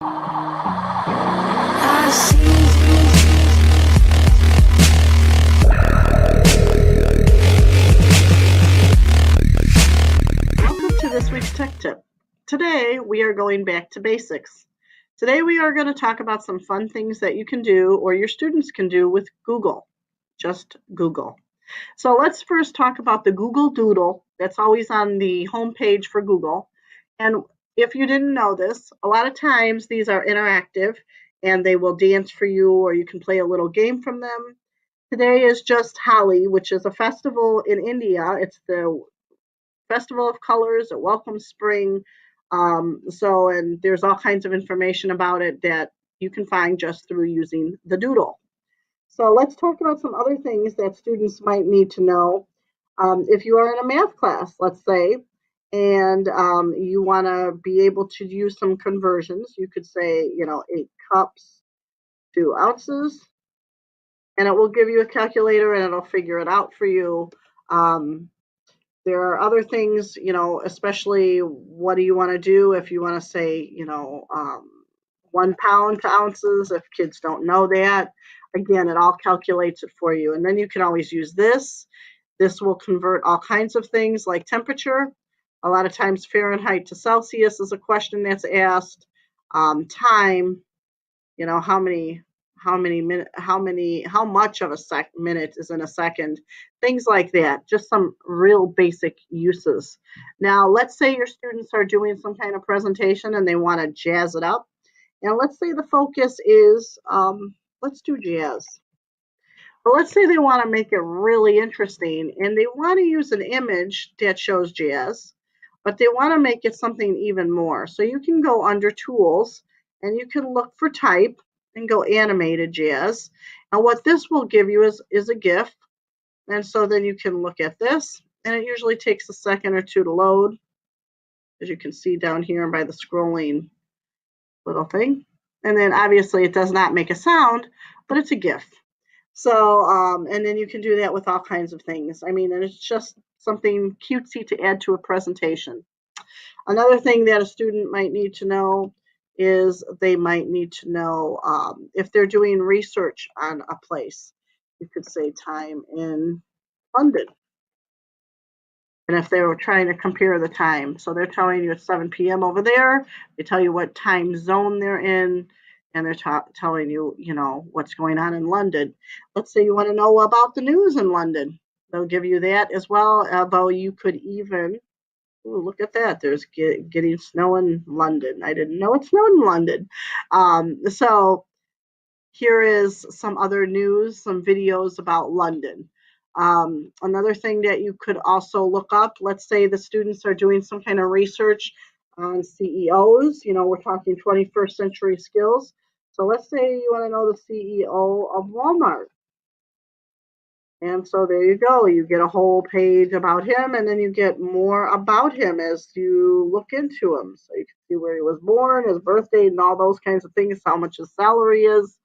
Welcome to this week's Tech Tip. Today we are going back to basics. Today we are going to talk about some fun things that you can do or your students can do with Google. Just Google. So let's first talk about the Google Doodle that's always on the home page for Google. And if you didn't know this, a lot of times these are interactive and they will dance for you or you can play a little game from them. Today is just Holi, which is a festival in India. It's the Festival of Colors. It welcomes spring. And there's all kinds of information about it that you can find just through using the Doodle. So let's talk about some other things that students might need to know. If you are in a math class, let's say, and you want to be able to use some conversions, you could say, 8 cups, 2 ounces, and it will give you a calculator and it'll figure it out for you. There are other things, especially what do you want to do if you want to say, 1 pound to ounces, if kids don't know that. Again, it all calculates it for you. And then you can always use this. This will convert all kinds of things like temperature. A lot of times Fahrenheit to Celsius is a question that's asked. Time, how much of a minute is in a second, things like that, just some real basic uses. Now, let's say your students are doing some kind of presentation and they want to jazz it up. And let's say the focus is, let's do jazz. But let's say they want to make it really interesting and they want to use an image that shows jazz, but they want to make it something even more. So you can go under tools and you can look for type and go animated jazz. And what this will give you is a GIF. And so then you can look at this, and it usually takes a second or two to load, as you can see down here by the scrolling little thing. And then obviously it does not make a sound, but it's a GIF. So, and then you can do that with all kinds of things. And it's just something cutesy to add to a presentation. Another thing that a student might need to know is they might need to know if they're doing research on a place. You could say time in London. And if they were trying to compare the time, so they're telling you it's 7 p.m. over there, they tell you what time zone they're in, and they're telling you, what's going on in London. Let's say you want to know about the news in London. They'll give you that as well, although you could even, look at that, there's getting snow in London. I didn't know it snowed in London. So here is some other news, some videos about London. Another thing that you could also look up, let's say the students are doing some kind of research on CEOs, we're talking 21st century skills. So let's say you want to know the CEO of Walmart. And so there you go. You get a whole page about him, and then you get more about him as you look into him. So you can see where he was born, his birth date, and all those kinds of things, how much his salary is.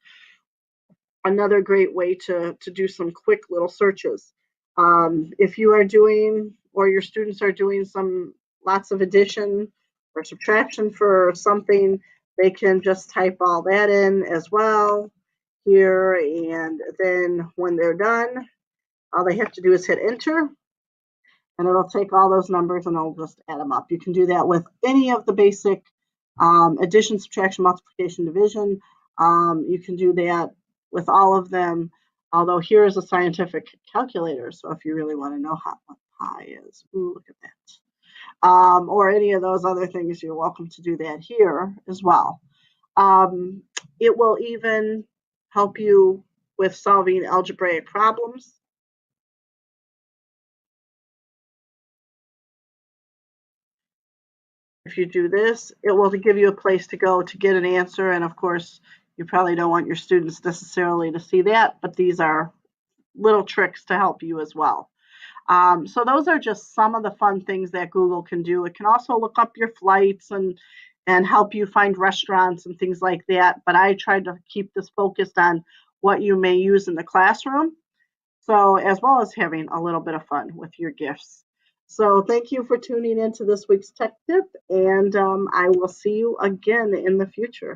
Another great way to do some quick little searches. If you are doing, or your students are doing lots of addition or subtraction for something, they can just type all that in as well here, and then when they're done, all they have to do is hit enter, and it'll take all those numbers and it'll just add them up. You can do that with any of the basic addition, subtraction, multiplication, division. You can do that with all of them, although here is a scientific calculator, so if you really want to know what pi is, look at that. Or any of those other things, you're welcome to do that here as well. It will even help you with solving algebraic problems. If you do this, it will give you a place to go to get an answer. And of course, you probably don't want your students necessarily to see that, but these are little tricks to help you as well. So those are just some of the fun things that Google can do. It can also look up your flights and help you find restaurants and things like that. But I tried to keep this focused on what you may use in the classroom. So as well as having a little bit of fun with your GIFs. So thank you for tuning in to this week's Tech Tip, and I will see you again in the future.